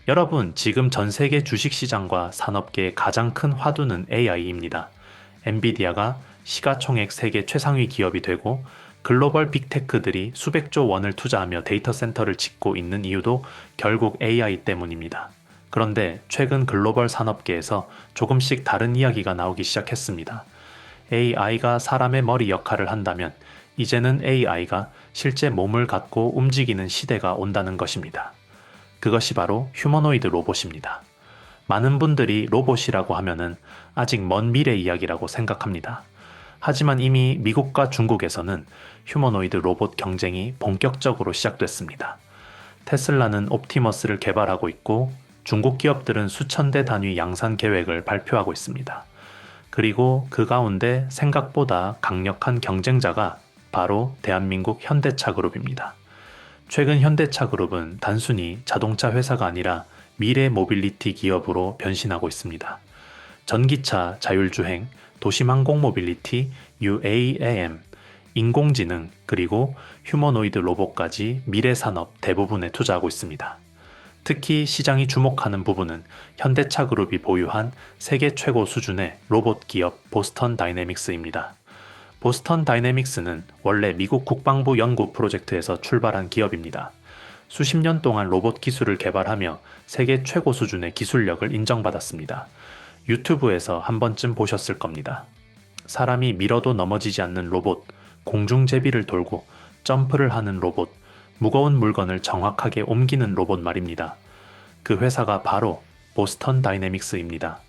여러분, 지금 전 세계 주식시장과 산업계의 가장 큰 화두는 AI입니다. 엔비디아가 시가총액 세계 최상위 기업이 되고 글로벌 빅테크들이 수백조 원을 투자하며 데이터 센터를 짓고 있는 이유도 결국 AI 때문입니다. 그런데 최근 글로벌 산업계에서 조금씩 다른 이야기가 나오기 시작했습니다. AI가 사람의 머리 역할을 한다면 이제는 AI가 실제 몸을 갖고 움직이는 시대가 온다는 것입니다. 그것이 바로 휴머노이드 로봇입니다. 많은 분들이 로봇이라고 하면은 아직 먼 미래 이야기라고 생각합니다. 하지만 이미 미국과 중국에서는 휴머노이드 로봇 경쟁이 본격적으로 시작됐습니다. 테슬라는 옵티머스를 개발하고 있고 중국 기업들은 수천 대 단위 양산 계획을 발표하고 있습니다. 그리고 그 가운데 생각보다 강력한 경쟁자가 바로 대한민국 현대차 그룹입니다. 최근 현대차 그룹은 단순히 자동차 회사가 아니라 미래 모빌리티 기업으로 변신하고 있습니다. 전기차, 자율주행, 도심항공 모빌리티, UAM, 인공지능, 그리고 휴머노이드 로봇까지 미래 산업 대부분에 투자하고 있습니다. 특히 시장이 주목하는 부분은 현대차 그룹이 보유한 세계 최고 수준의 로봇 기업 보스턴 다이내믹스입니다. 보스턴 다이내믹스는 원래 미국 국방부 연구 프로젝트에서 출발한 기업입니다. 수십 년 동안 로봇 기술을 개발하며 세계 최고 수준의 기술력을 인정받았습니다. 유튜브에서 한 번쯤 보셨을 겁니다. 사람이 밀어도 넘어지지 않는 로봇, 공중제비를 돌고 점프를 하는 로봇, 무거운 물건을 정확하게 옮기는 로봇 말입니다. 그 회사가 바로 보스턴 다이내믹스입니다.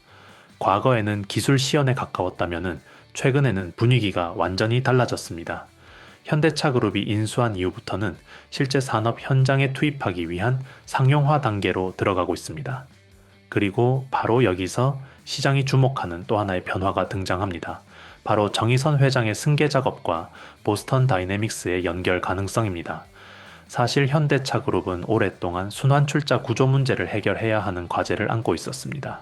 과거에는 기술 시연에 가까웠다면은 최근에는 분위기가 완전히 달라졌습니다. 현대차 그룹이 인수한 이후부터는 실제 산업 현장에 투입하기 위한 상용화 단계로 들어가고 있습니다. 그리고 바로 여기서 시장이 주목하는 또 하나의 변화가 등장합니다. 바로 정의선 회장의 승계 작업과 보스턴 다이내믹스의 연결 가능성입니다. 사실 현대차 그룹은 오랫동안 순환 출자 구조 문제를 해결해야 하는 과제를 안고 있었습니다.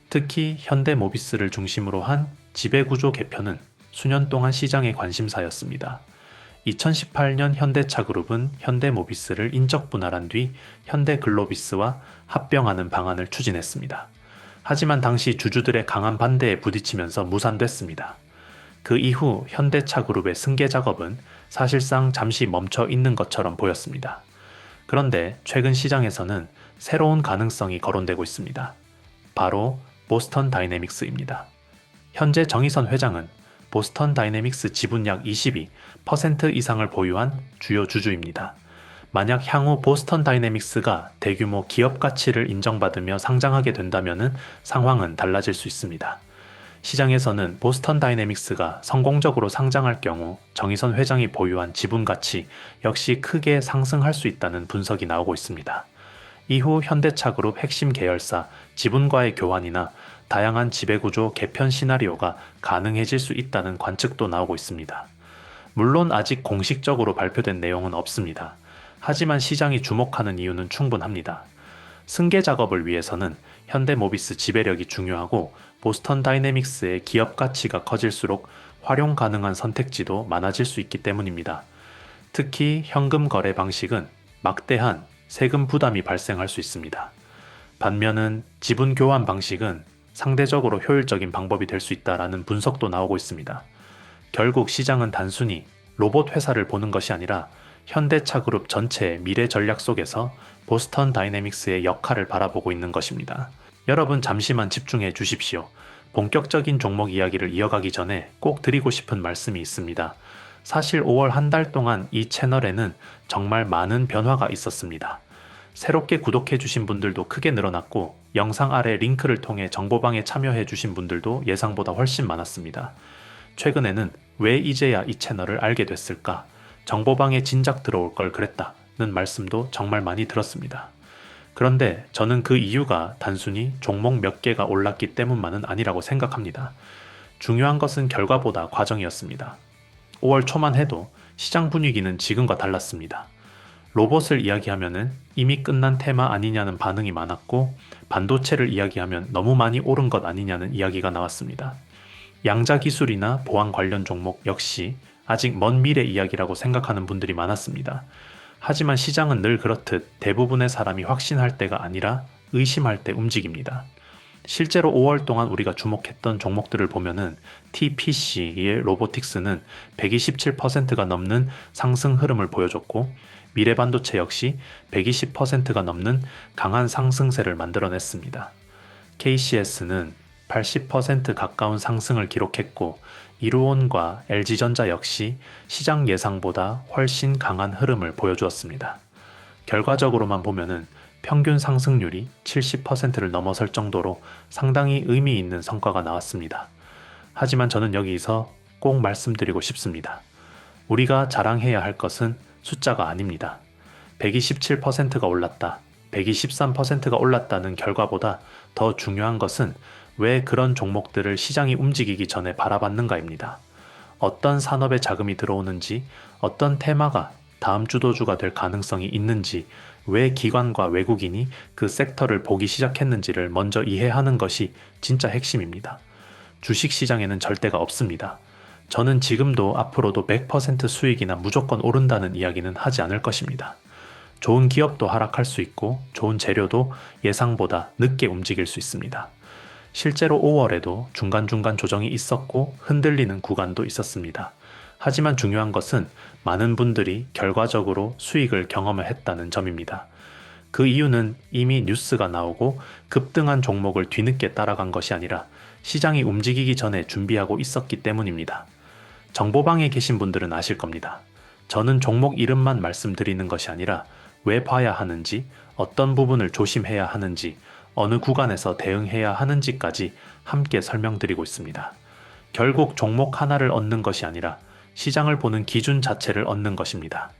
특히 현대모비스를 중심으로 한 지배구조 개편은 수년 동안 시장의 관심사였습니다. 2018년 현대차 그룹은 현대모비스를 인적 분할한 뒤 현대글로비스와 합병하는 방안을 추진했습니다. 하지만 당시 주주들의 강한 반대에 부딪히면서 무산됐습니다. 그 이후 현대차 그룹의 승계 작업은 사실상 잠시 멈춰 있는 것처럼 보였습니다. 그런데 최근 시장에서는 새로운 가능성이 거론되고 있습니다. 바로 보스턴 다이내믹스입니다. 현재 정의선 회장은 보스턴 다이내믹스 지분 약 22% 이상을 보유한 주요 주주입니다. 만약 향후 보스턴 다이내믹스가 대규모 기업 가치를 인정받으며 상장하게 된다면 상황은 달라질 수 있습니다. 시장에서는 보스턴 다이내믹스가 성공적으로 상장할 경우 정의선 회장이 보유한 지분 가치 역시 크게 상승할 수 있다는 분석이 나오고 있습니다. 이후 현대차 그룹 핵심 계열사 지분과의 교환이나 다양한 지배구조 개편 시나리오가 가능해질 수 있다는 관측도 나오고 있습니다. 물론 아직 공식적으로 발표된 내용은 없습니다. 하지만 시장이 주목하는 이유는 충분합니다. 승계 작업을 위해서는 현대모비스 지배력이 중요하고 보스턴 다이내믹스의 기업 가치가 커질수록 활용 가능한 선택지도 많아질 수 있기 때문입니다. 특히 현금 거래 방식은 막대한 세금 부담이 발생할 수 있습니다. 반면은 지분 교환 방식은 상대적으로 효율적인 방법이 될 수 있다라는 분석도 나오고 있습니다. 결국 시장은 단순히 로봇 회사를 보는 것이 아니라 현대차 그룹 전체의 미래 전략 속에서 보스턴 다이내믹스의 역할을 바라보고 있는 것입니다. 여러분 잠시만 집중해 주십시오. 본격적인 종목 이야기를 이어가기 전에 꼭 드리고 싶은 말씀이 있습니다. 사실 5월 한 달 동안 이 채널에는 정말 많은 변화가 있었습니다. 새롭게 구독해 주신 분들도 크게 늘어났고 영상 아래 링크를 통해 정보방에 참여해 주신 분들도 예상보다 훨씬 많았습니다. 최근에는 왜 이제야 이 채널을 알게 됐을까? 정보방에 진작 들어올 걸 그랬다는 말씀도 정말 많이 들었습니다. 그런데 저는 그 이유가 단순히 종목 몇 개가 올랐기 때문만은 아니라고 생각합니다. 중요한 것은 결과보다 과정이었습니다. 5월 초만 해도 시장 분위기는 지금과 달랐습니다. 로봇을 이야기하면 이미 끝난 테마 아니냐는 반응이 많았고 반도체를 이야기하면 너무 많이 오른 것 아니냐는 이야기가 나왔습니다. 양자 기술이나 보안 관련 종목 역시 아직 먼 미래 이야기라고 생각하는 분들이 많았습니다. 하지만 시장은 늘 그렇듯 대부분의 사람이 확신할 때가 아니라 의심할 때 움직입니다. 실제로 5월 동안 우리가 주목했던 종목들을 보면은 TPC의 로보틱스는 127%가 넘는 상승 흐름을 보여줬고, 미래반도체 역시 120%가 넘는 강한 상승세를 만들어냈습니다. KCS는 80% 가까운 상승을 기록했고, 이루온과 LG전자 역시 시장 예상보다 훨씬 강한 흐름을 보여주었습니다. 결과적으로만 보면은 평균 상승률이 70%를 넘어설 정도로 상당히 의미 있는 성과가 나왔습니다. 하지만 저는 여기서 꼭 말씀드리고 싶습니다. 우리가 자랑해야 할 것은 숫자가 아닙니다. 127%가 올랐다, 123%가 올랐다는 결과보다 더 중요한 것은 왜 그런 종목들을 시장이 움직이기 전에 바라봤는가입니다. 어떤 산업에 자금이 들어오는지, 어떤 테마가 다음 주도주가 될 가능성이 있는지, 왜 기관과 외국인이 그 섹터를 보기 시작했는지를 먼저 이해하는 것이 진짜 핵심입니다. 주식시장에는 절대가 없습니다. 저는 지금도 앞으로도 100% 수익이나 무조건 오른다는 이야기는 하지 않을 것입니다. 좋은 기업도 하락할 수 있고 좋은 재료도 예상보다 늦게 움직일 수 있습니다. 실제로 5월에도 중간중간 조정이 있었고 흔들리는 구간도 있었습니다. 하지만 중요한 것은 많은 분들이 결과적으로 수익을 경험을 했다는 점입니다. 그 이유는 이미 뉴스가 나오고 급등한 종목을 뒤늦게 따라간 것이 아니라 시장이 움직이기 전에 준비하고 있었기 때문입니다. 정보방에 계신 분들은 아실 겁니다. 저는 종목 이름만 말씀드리는 것이 아니라 왜 봐야 하는지, 어떤 부분을 조심해야 하는지, 어느 구간에서 대응해야 하는지까지 함께 설명드리고 있습니다. 결국 종목 하나를 얻는 것이 아니라 시장을 보는 기준 자체를 얻는 것입니다.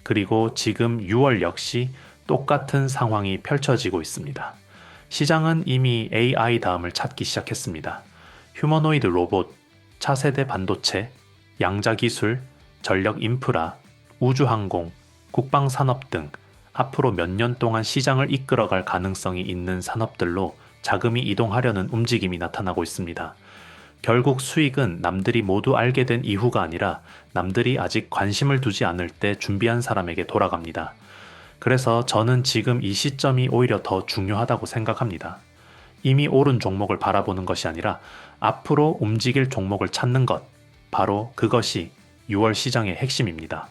그리고 지금 6월 역시 똑같은 상황이 펼쳐지고 있습니다. 시장은 이미 AI 다음을 찾기 시작했습니다. 휴머노이드 로봇, 차세대 반도체, 양자기술, 전력 인프라, 우주항공, 국방산업 등 앞으로 몇 년 동안 시장을 이끌어갈 가능성이 있는 산업들로 자금이 이동하려는 움직임이 나타나고 있습니다. 결국 수익은 남들이 모두 알게 된 이후가 아니라 남들이 아직 관심을 두지 않을 때 준비한 사람에게 돌아갑니다. 그래서 저는 지금 이 시점이 오히려 더 중요하다고 생각합니다. 이미 오른 종목을 바라보는 것이 아니라 앞으로 움직일 종목을 찾는 것, 바로 그것이 6월 시장의 핵심입니다.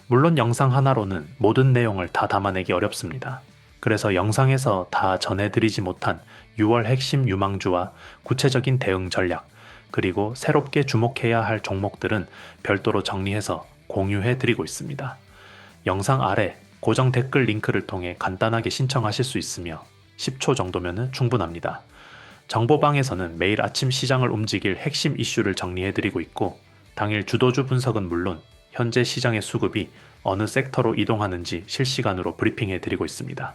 물론 영상 하나로는 모든 내용을 다 담아내기 어렵습니다. 그래서 영상에서 다 전해드리지 못한 6월 핵심 유망주와 구체적인 대응 전략, 그리고 새롭게 주목해야 할 종목들은 별도로 정리해서 공유해드리고 있습니다. 영상 아래 고정 댓글 링크를 통해 간단하게 신청하실 수 있으며 10초 정도면 충분합니다. 정보방에서는 매일 아침 시장을 움직일 핵심 이슈를 정리해드리고 있고, 당일 주도주 분석은 물론 현재 시장의 수급이 어느 섹터로 이동하는지 실시간으로 브리핑해드리고 있습니다.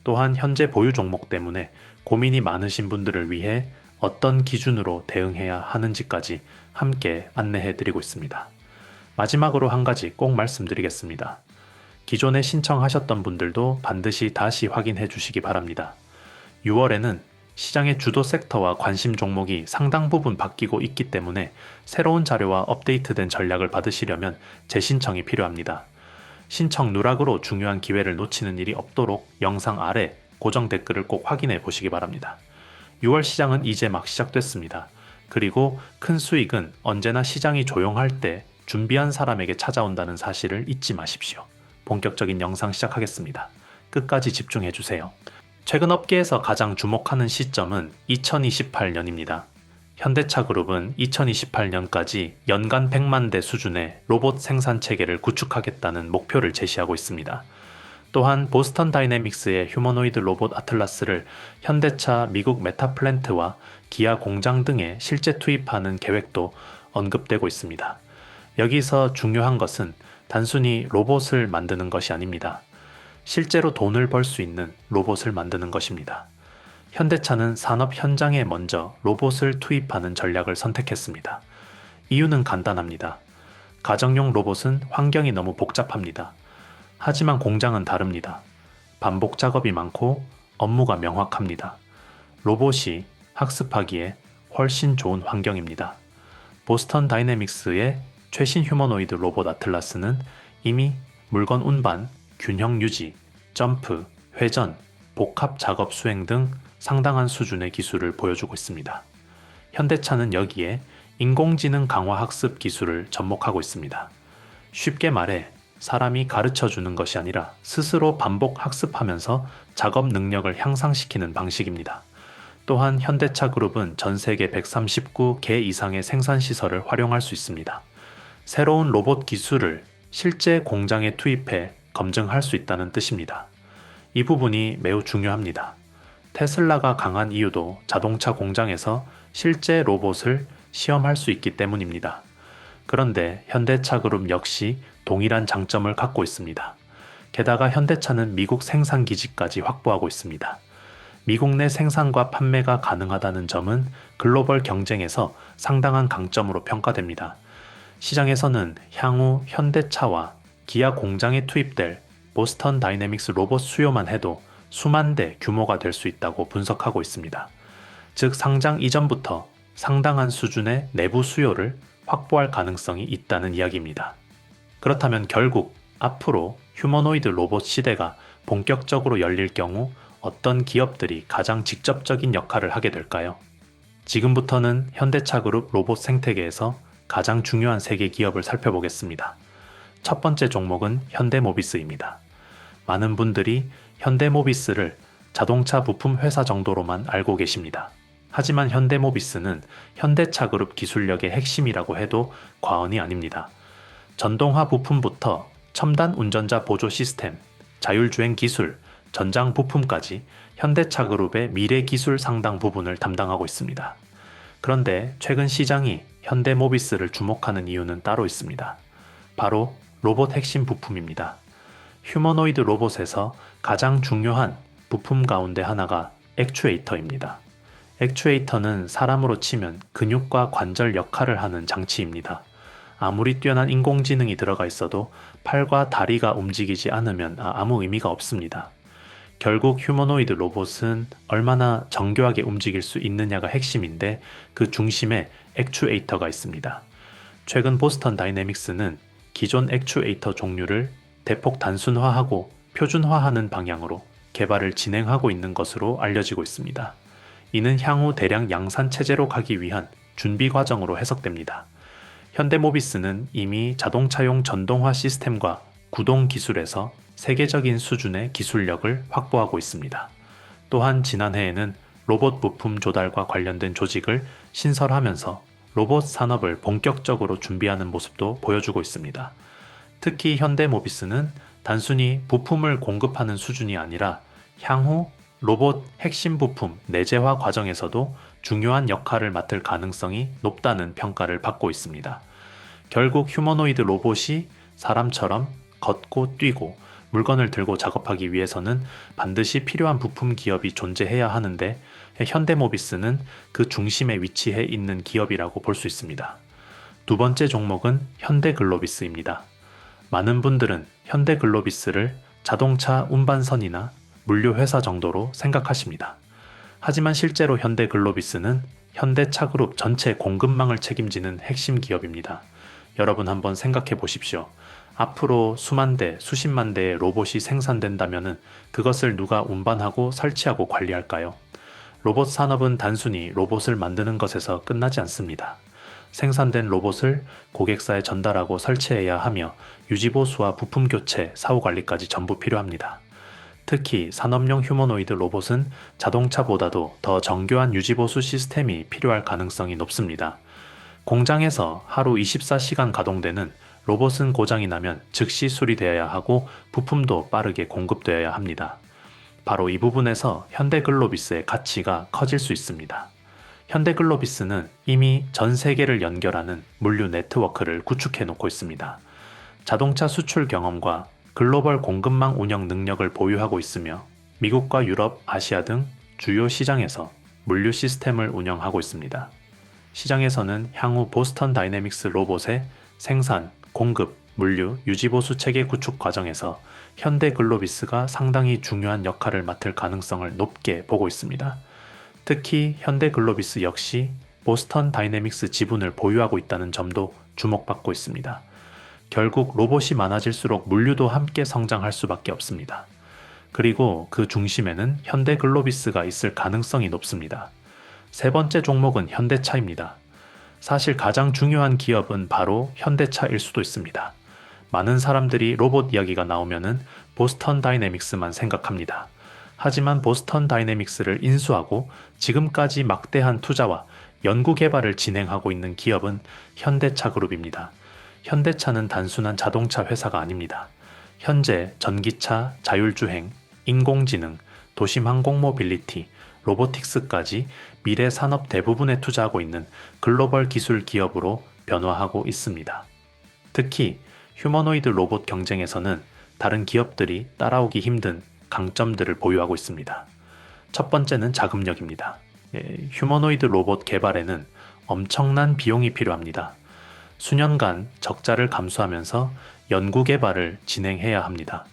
또한 현재 보유 종목 때문에 고민이 많으신 분들을 위해 어떤 기준으로 대응해야 하는지까지 함께 안내해드리고 있습니다. 마지막으로 한 가지 꼭 말씀드리겠습니다. 기존에 신청하셨던 분들도 반드시 다시 확인해 주시기 바랍니다. 6월에는 시장의 주도 섹터와 관심 종목이 상당 부분 바뀌고 있기 때문에 새로운 자료와 업데이트된 전략을 받으시려면 재신청이 필요합니다. 신청 누락으로 중요한 기회를 놓치는 일이 없도록 영상 아래 고정 댓글을 꼭 확인해 보시기 바랍니다. 6월 시장은 이제 막 시작됐습니다. 그리고 큰 수익은 언제나 시장이 조용할 때 준비한 사람에게 찾아온다는 사실을 잊지 마십시오. 본격적인 영상 시작하겠습니다. 끝까지 집중해 주세요. 최근 업계에서 가장 주목하는 시점은 2028년입니다. 현대차그룹은 2028년까지 연간 100만 대 수준의 로봇 생산 체계를 구축하겠다는 목표를 제시하고 있습니다. 또한 보스턴 다이내믹스의 휴머노이드 로봇 아틀라스를 현대차 미국 메타플랜트와 기아 공장 등에 실제 투입하는 계획도 언급되고 있습니다. 여기서 중요한 것은 단순히 로봇을 만드는 것이 아닙니다. 실제로 돈을 벌 수 있는 로봇을 만드는 것입니다. 현대차는 산업 현장에 먼저 로봇을 투입하는 전략을 선택했습니다. 이유는 간단합니다. 가정용 로봇은 환경이 너무 복잡합니다. 하지만 공장은 다릅니다. 반복 작업이 많고 업무가 명확합니다. 로봇이 학습하기에 훨씬 좋은 환경입니다. 보스턴 다이내믹스의 최신 휴머노이드 로봇 아틀라스는 이미 물건 운반, 균형 유지, 점프, 회전, 복합 작업 수행 등 상당한 수준의 기술을 보여주고 있습니다. 현대차는 여기에 인공지능 강화 학습 기술을 접목하고 있습니다. 쉽게 말해 사람이 가르쳐 주는 것이 아니라 스스로 반복 학습하면서 작업 능력을 향상시키는 방식입니다. 또한 현대차 그룹은 전 세계 139개 이상의 생산 시설을 활용할 수 있습니다. 새로운 로봇 기술을 실제 공장에 투입해 검증할 수 있다는 뜻입니다. 이 부분이 매우 중요합니다. 테슬라가 강한 이유도 자동차 공장에서 실제 로봇을 시험할 수 있기 때문입니다. 그런데 현대차 그룹 역시 동일한 장점을 갖고 있습니다. 게다가 현대차는 미국 생산 기지까지 확보하고 있습니다. 미국 내 생산과 판매가 가능하다는 점은 글로벌 경쟁에서 상당한 강점으로 평가됩니다. 시장에서는 향후 현대차와 기아 공장에 투입될 보스턴 다이내믹스 로봇 수요만 해도 수만 대 규모가 될 수 있다고 분석하고 있습니다. 즉 상장 이전부터 상당한 수준의 내부 수요를 확보할 가능성이 있다는 이야기입니다. 그렇다면 결국 앞으로 휴머노이드 로봇 시대가 본격적으로 열릴 경우 어떤 기업들이 가장 직접적인 역할을 하게 될까요? 지금부터는 현대차 그룹 로봇 생태계에서 가장 중요한 3개 기업을 살펴보겠습니다. 첫 번째 종목은 현대모비스입니다. 많은 분들이 현대모비스를 자동차 부품 회사 정도로만 알고 계십니다. 하지만 현대모비스는 현대차 그룹 기술력의 핵심이라고 해도 과언이 아닙니다. 전동화 부품부터 첨단 운전자 보조 시스템, 자율주행 기술, 전장 부품까지 현대차 그룹의 미래 기술 상당 부분을 담당하고 있습니다. 그런데 최근 시장이 현대모비스를 주목하는 이유는 따로 있습니다. 바로 로봇 핵심 부품입니다. 휴머노이드 로봇에서 가장 중요한 부품 가운데 하나가 액추에이터입니다. 액추에이터는 사람으로 치면 근육과 관절 역할을 하는 장치입니다. 아무리 뛰어난 인공지능이 들어가 있어도 팔과 다리가 움직이지 않으면 아무 의미가 없습니다. 결국 휴머노이드 로봇은 얼마나 정교하게 움직일 수 있느냐가 핵심인데 그 중심에 액추에이터가 있습니다. 최근 보스턴 다이내믹스는 기존 액추에이터 종류를 대폭 단순화하고 표준화하는 방향으로 개발을 진행하고 있는 것으로 알려지고 있습니다. 이는 향후 대량 양산 체제로 가기 위한 준비 과정으로 해석됩니다. 현대모비스는 이미 자동차용 전동화 시스템과 구동 기술에서 세계적인 수준의 기술력을 확보하고 있습니다. 또한 지난해에는 로봇 부품 조달과 관련된 조직을 신설하면서 로봇 산업을 본격적으로 준비하는 모습도 보여주고 있습니다. 특히 현대모비스는 단순히 부품을 공급하는 수준이 아니라 향후 로봇 핵심 부품 내재화 과정에서도 중요한 역할을 맡을 가능성이 높다는 평가를 받고 있습니다. 결국 휴머노이드 로봇이 사람처럼 걷고 뛰고 물건을 들고 작업하기 위해서는 반드시 필요한 부품 기업이 존재해야 하는데 현대모비스는 그 중심에 위치해 있는 기업이라고 볼 수 있습니다. 두 번째 종목은 현대글로비스입니다. 많은 분들은 현대글로비스를 자동차 운반선이나 물류회사 정도로 생각하십니다. 하지만 실제로 현대글로비스는 현대차 그룹 전체 공급망을 책임지는 핵심 기업입니다. 여러분 한번 생각해 보십시오. 앞으로 수만 대, 수십만 대의 로봇이 생산된다면 그것을 누가 운반하고 설치하고 관리할까요? 로봇 산업은 단순히 로봇을 만드는 것에서 끝나지 않습니다. 생산된 로봇을 고객사에 전달하고 설치해야 하며 유지보수와 부품 교체, 사후 관리까지 전부 필요합니다. 특히 산업용 휴머노이드 로봇은 자동차보다도 더 정교한 유지보수 시스템이 필요할 가능성이 높습니다. 공장에서 하루 24시간 가동되는 로봇은 고장이 나면 즉시 수리되어야 하고 부품도 빠르게 공급되어야 합니다. 바로 이 부분에서 현대글로비스의 가치가 커질 수 있습니다. 현대글로비스는 이미 전 세계를 연결하는 물류 네트워크를 구축해 놓고 있습니다. 자동차 수출 경험과 글로벌 공급망 운영 능력을 보유하고 있으며 미국과 유럽, 아시아 등 주요 시장에서 물류 시스템을 운영하고 있습니다. 시장에서는 향후 보스턴 다이내믹스 로봇의 생산, 공급, 물류, 유지보수 체계 구축 과정에서 현대글로비스가 상당히 중요한 역할을 맡을 가능성을 높게 보고 있습니다. 특히 현대글로비스 역시 보스턴 다이내믹스 지분을 보유하고 있다는 점도 주목받고 있습니다. 결국 로봇이 많아질수록 물류도 함께 성장할 수밖에 없습니다. 그리고 그 중심에는 현대글로비스가 있을 가능성이 높습니다. 세 번째 종목은 현대차입니다. 사실 가장 중요한 기업은 바로 현대차일 수도 있습니다. 많은 사람들이 로봇 이야기가 나오면은 보스턴 다이내믹스만 생각합니다. 하지만 보스턴 다이내믹스를 인수하고 지금까지 막대한 투자와 연구 개발을 진행하고 있는 기업은 현대차 그룹입니다. 현대차는 단순한 자동차 회사가 아닙니다. 현재 전기차, 자율주행, 인공지능, 도심항공 모빌리티, 로보틱스까지 미래 산업 대부분에 투자하고 있는 글로벌 기술 기업으로 변화하고 있습니다. 특히 휴머노이드 로봇 경쟁에서는 다른 기업들이 따라오기 힘든 강점들을 보유하고 있습니다. 첫 번째는 자금력입니다. 휴머노이드 로봇 개발에는 엄청난 비용이 필요합니다. 수년간 적자를 감수하면서 연구 개발을 진행해야 합니다.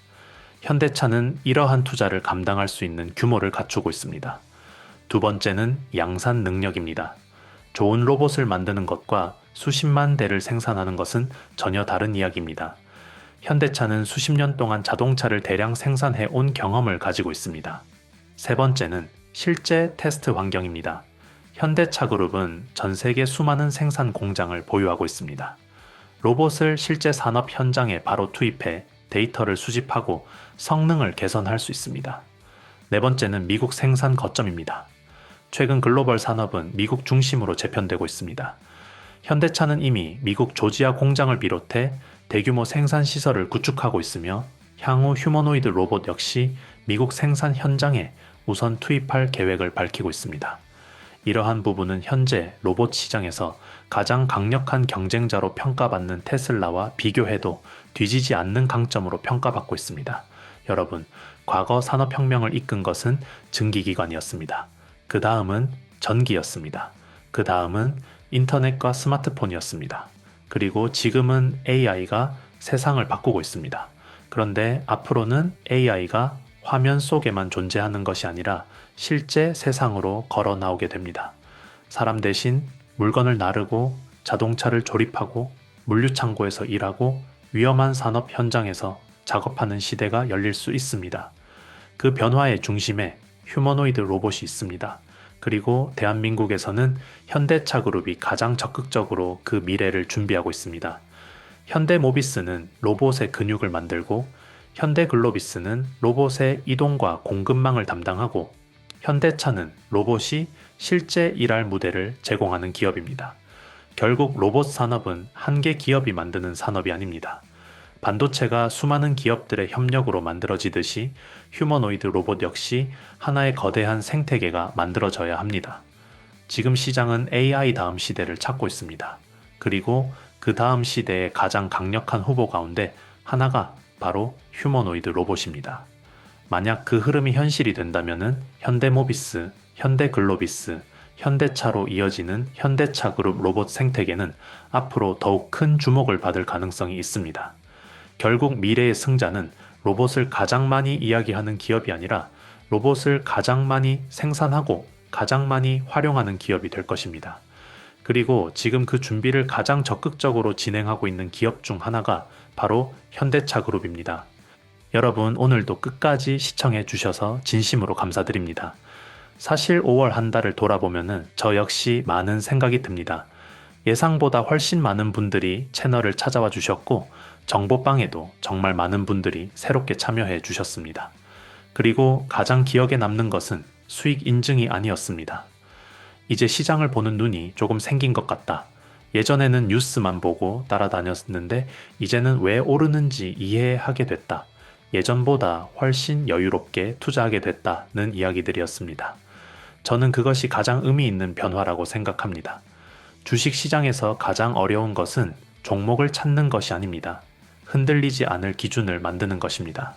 현대차는 이러한 투자를 감당할 수 있는 규모를 갖추고 있습니다. 두 번째는 양산 능력입니다. 좋은 로봇을 만드는 것과 수십만 대를 생산하는 것은 전혀 다른 이야기입니다. 현대차는 수십 년 동안 자동차를 대량 생산해 온 경험을 가지고 있습니다. 세 번째는 실제 테스트 환경입니다. 현대차 그룹은 전 세계 수많은 생산 공장을 보유하고 있습니다. 로봇을 실제 산업 현장에 바로 투입해 데이터를 수집하고 성능을 개선할 수 있습니다. 네 번째는 미국 생산 거점입니다. 최근 글로벌 산업은 미국 중심으로 재편되고 있습니다. 현대차는 이미 미국 조지아 공장을 비롯해 대규모 생산 시설을 구축하고 있으며 향후 휴머노이드 로봇 역시 미국 생산 현장에 우선 투입할 계획을 밝히고 있습니다. 이러한 부분은 현재 로봇 시장에서 가장 강력한 경쟁자로 평가받는 테슬라와 비교해도 뒤지지 않는 강점으로 평가받고 있습니다. 여러분, 과거 산업혁명을 이끈 것은 증기기관이었습니다. 그 다음은 전기였습니다. 그 다음은 인터넷과 스마트폰이었습니다. 그리고 지금은 AI가 세상을 바꾸고 있습니다. 그런데 앞으로는 AI가 화면 속에만 존재하는 것이 아니라 실제 세상으로 걸어 나오게 됩니다. 사람 대신 물건을 나르고 자동차를 조립하고 물류창고에서 일하고 위험한 산업 현장에서 작업하는 시대가 열릴 수 있습니다. 그 변화의 중심에 휴머노이드 로봇이 있습니다. 그리고 대한민국에서는 현대차 그룹이 가장 적극적으로 그 미래를 준비하고 있습니다. 현대모비스는 로봇의 근육을 만들고 현대글로비스는 로봇의 이동과 공급망을 담당하고 현대차는 로봇이 실제 일할 무대를 제공하는 기업입니다. 결국 로봇 산업은 한 개 기업이 만드는 산업이 아닙니다. 반도체가 수많은 기업들의 협력으로 만들어지듯이 휴머노이드 로봇 역시 하나의 거대한 생태계가 만들어져야 합니다. 지금 시장은 AI 다음 시대를 찾고 있습니다. 그리고 그 다음 시대의 가장 강력한 후보 가운데 하나가 바로 휴머노이드 로봇입니다. 만약 그 흐름이 현실이 된다면 현대모비스, 현대글로비스, 현대차로 이어지는 현대차 그룹 로봇 생태계는 앞으로 더욱 큰 주목을 받을 가능성이 있습니다. 결국 미래의 승자는 로봇을 가장 많이 이야기하는 기업이 아니라 로봇을 가장 많이 생산하고 가장 많이 활용하는 기업이 될 것입니다. 그리고 지금 그 준비를 가장 적극적으로 진행하고 있는 기업 중 하나가 바로 현대차 그룹입니다. 여러분, 오늘도 끝까지 시청해 주셔서 진심으로 감사드립니다. 사실 5월 한 달을 돌아보면 저 역시 많은 생각이 듭니다. 예상보다 훨씬 많은 분들이 채널을 찾아와 주셨고 정보방에도 정말 많은 분들이 새롭게 참여해 주셨습니다. 그리고 가장 기억에 남는 것은 수익 인증이 아니었습니다. 이제 시장을 보는 눈이 조금 생긴 것 같다. 예전에는 뉴스만 보고 따라다녔는데 이제는 왜 오르는지 이해하게 됐다. 예전보다 훨씬 여유롭게 투자하게 됐다는 이야기들이었습니다. 저는 그것이 가장 의미 있는 변화라고 생각합니다. 주식 시장에서 가장 어려운 것은 종목을 찾는 것이 아닙니다. 흔들리지 않을 기준을 만드는 것입니다.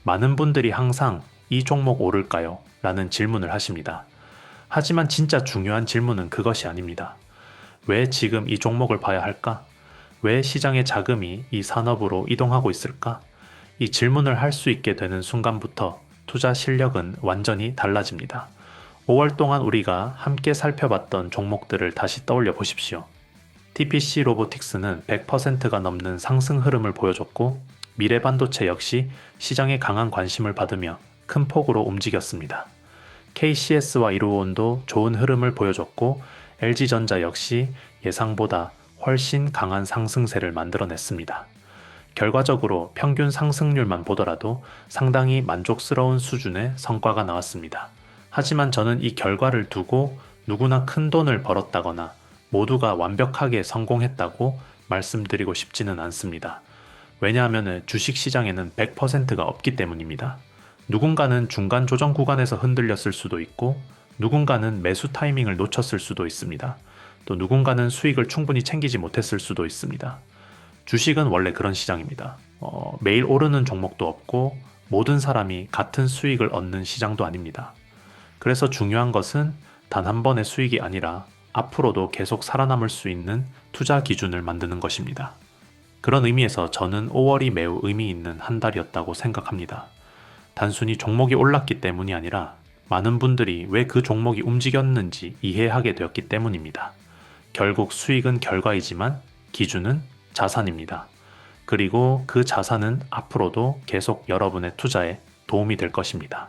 많은 분들이 항상 이 종목 오를까요? 라는 질문을 하십니다. 하지만 진짜 중요한 질문은 그것이 아닙니다. 왜 지금 이 종목을 봐야 할까? 왜 시장의 자금이 이 산업으로 이동하고 있을까? 이 질문을 할 수 있게 되는 순간부터 투자 실력은 완전히 달라집니다. 5월 동안 우리가 함께 살펴봤던 종목들을 다시 떠올려 보십시오. TPC 로보틱스는 100%가 넘는 상승 흐름을 보여줬고 미래반도체 역시 시장의 강한 관심을 받으며 큰 폭으로 움직였습니다. KCS와 이루온도 좋은 흐름을 보여줬고 LG전자 역시 예상보다 훨씬 강한 상승세를 만들어냈습니다. 결과적으로 평균 상승률만 보더라도 상당히 만족스러운 수준의 성과가 나왔습니다. 하지만 저는 이 결과를 두고 누구나 큰 돈을 벌었다거나 모두가 완벽하게 성공했다고 말씀드리고 싶지는 않습니다. 왜냐하면 주식시장에는 100%가 없기 때문입니다. 누군가는 중간 조정 구간에서 흔들렸을 수도 있고 누군가는 매수 타이밍을 놓쳤을 수도 있습니다. 또 누군가는 수익을 충분히 챙기지 못했을 수도 있습니다. 주식은 원래 그런 시장입니다. 매일 오르는 종목도 없고 모든 사람이 같은 수익을 얻는 시장도 아닙니다. 그래서 중요한 것은 단 한 번의 수익이 아니라 앞으로도 계속 살아남을 수 있는 투자 기준을 만드는 것입니다. 그런 의미에서 저는 5월이 매우 의미 있는 한 달이었다고 생각합니다. 단순히 종목이 올랐기 때문이 아니라 많은 분들이 왜 그 종목이 움직였는지 이해하게 되었기 때문입니다. 결국 수익은 결과이지만 기준은 자산입니다. 그리고 그 자산은 앞으로도 계속 여러분의 투자에 도움이 될 것입니다.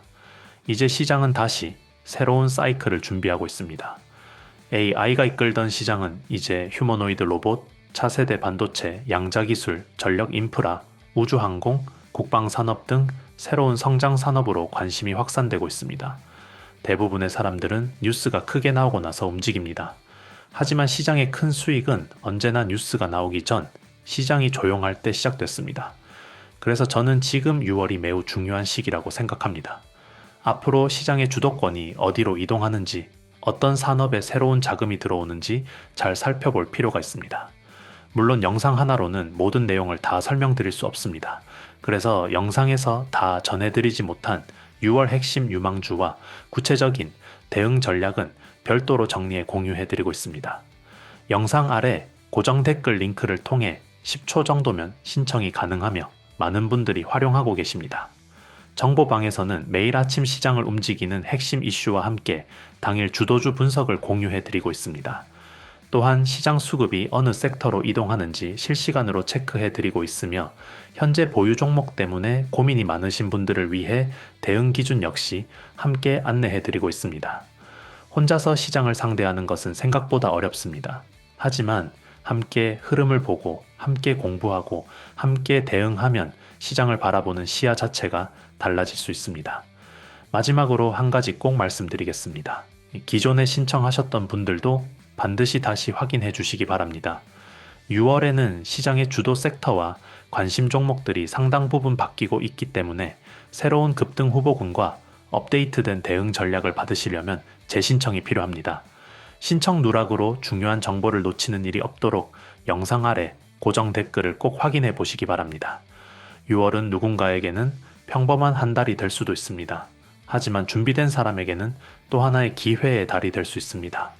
이제 시장은 다시 새로운 사이클을 준비하고 있습니다. AI가 이끌던 시장은 이제 휴머노이드 로봇, 차세대 반도체, 양자기술, 전력 인프라, 우주항공, 국방산업 등 새로운 성장 산업으로 관심이 확산되고 있습니다. 대부분의 사람들은 뉴스가 크게 나오고 나서 움직입니다. 하지만 시장의 큰 수익은 언제나 뉴스가 나오기 전 시장이 조용할 때 시작됐습니다. 그래서 저는 지금 6월이 매우 중요한 시기라고 생각합니다. 앞으로 시장의 주도권이 어디로 이동하는지, 어떤 산업에 새로운 자금이 들어오는지 잘 살펴볼 필요가 있습니다. 물론 영상 하나로는 모든 내용을 다 설명드릴 수 없습니다. 그래서 영상에서 다 전해드리지 못한 6월 핵심 유망주와 구체적인 대응 전략은 별도로 정리해 공유해드리고 있습니다. 영상 아래 고정 댓글 링크를 통해 10초 정도면 신청이 가능하며 많은 분들이 활용하고 계십니다. 정보방에서는 매일 아침 시장을 움직이는 핵심 이슈와 함께 당일 주도주 분석을 공유해드리고 있습니다. 또한 시장 수급이 어느 섹터로 이동하는지 실시간으로 체크해드리고 있으며 현재 보유 종목 때문에 고민이 많으신 분들을 위해 대응 기준 역시 함께 안내해드리고 있습니다. 혼자서 시장을 상대하는 것은 생각보다 어렵습니다. 하지만 함께 흐름을 보고 함께 공부하고 함께 대응하면 시장을 바라보는 시야 자체가 달라질 수 있습니다. 마지막으로 한 가지 꼭 말씀드리겠습니다. 기존에 신청하셨던 분들도 반드시 다시 확인해 주시기 바랍니다. 6월에는 시장의 주도 섹터와 관심 종목들이 상당 부분 바뀌고 있기 때문에 새로운 급등 후보군과 업데이트된 대응 전략을 받으시려면 재신청이 필요합니다. 신청 누락으로 중요한 정보를 놓치는 일이 없도록 영상 아래 고정 댓글을 꼭 확인해 보시기 바랍니다. 6월은 누군가에게는 평범한 한 달이 될 수도 있습니다. 하지만 준비된 사람에게는 또 하나의 기회의 달이 될 수 있습니다.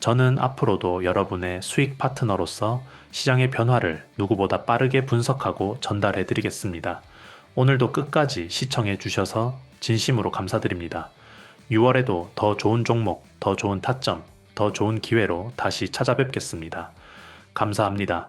저는 앞으로도 여러분의 수익 파트너로서 시장의 변화를 누구보다 빠르게 분석하고 전달해 드리겠습니다. 오늘도 끝까지 시청해 주셔서 진심으로 감사드립니다. 6월에도 더 좋은 종목, 더 좋은 타점, 더 좋은 기회로 다시 찾아뵙겠습니다. 감사합니다.